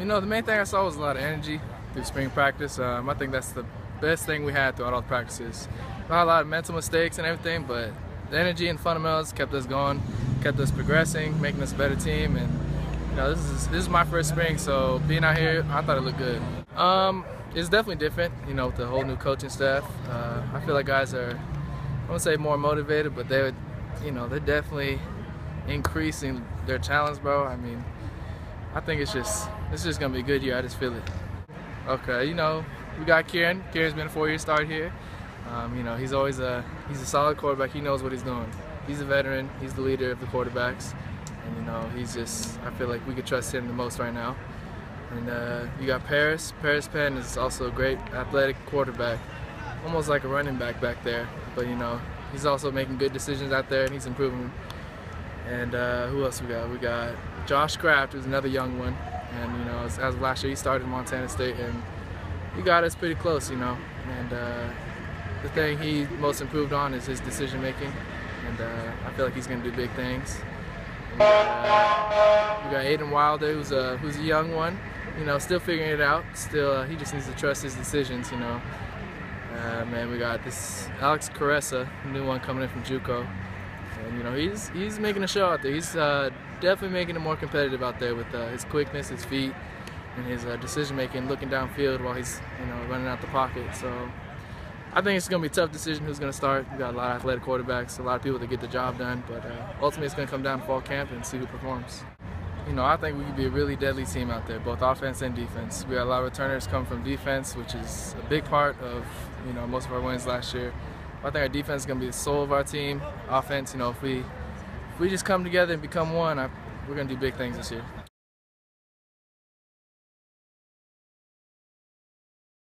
The main thing I saw was a lot of energy through spring practice. I think that's the best thing we had throughout all the practices. Not a lot of mental mistakes and everything, but the energy and fundamentals kept us going, kept us progressing, making us a better team. And this is my first spring, so being out here, I thought it looked good. It's definitely different, with the whole new coaching staff. I feel like guys are, I won't say more motivated, but they're definitely increasing their challenge, bro. I mean, I think it's just gonna be a good year. I just feel it. Okay, we got Kieran. Kieran's been a 4-year start here. He's always he's a solid quarterback. He knows what he's doing. He's a veteran. He's the leader of the quarterbacks, and he's just, I feel like we could trust him the most right now. And you got Paris. Paris Penn is also a great athletic quarterback, almost like a running back there. But he's also making good decisions out there, and he's improving. And who else we got? We got Josh Kraft, who's another young one. And as of last year, he started in Montana State, and he got us pretty close. And the thing he most improved on is his decision making, and I feel like he's going to do big things. And, we got Aiden Wilder, who's a young one. Still figuring it out. Still, he just needs to trust his decisions. Man, we got this Alex Caressa, a new one coming in from JUCO. And he's making a show out there. He's definitely making it more competitive out there with his quickness, his feet, and his decision making, looking downfield while he's running out the pocket. So I think it's going to be a tough decision who's going to start. We got a lot of athletic quarterbacks, a lot of people that get the job done, but ultimately it's going to come down to fall camp and see who performs. I think we could be a really deadly team out there, both offense and defense. We got a lot of returners come from defense, which is a big part of most of our wins last year. I think our defense is going to be the soul of our team. Offense, if we just come together and become one, we're going to do big things this year.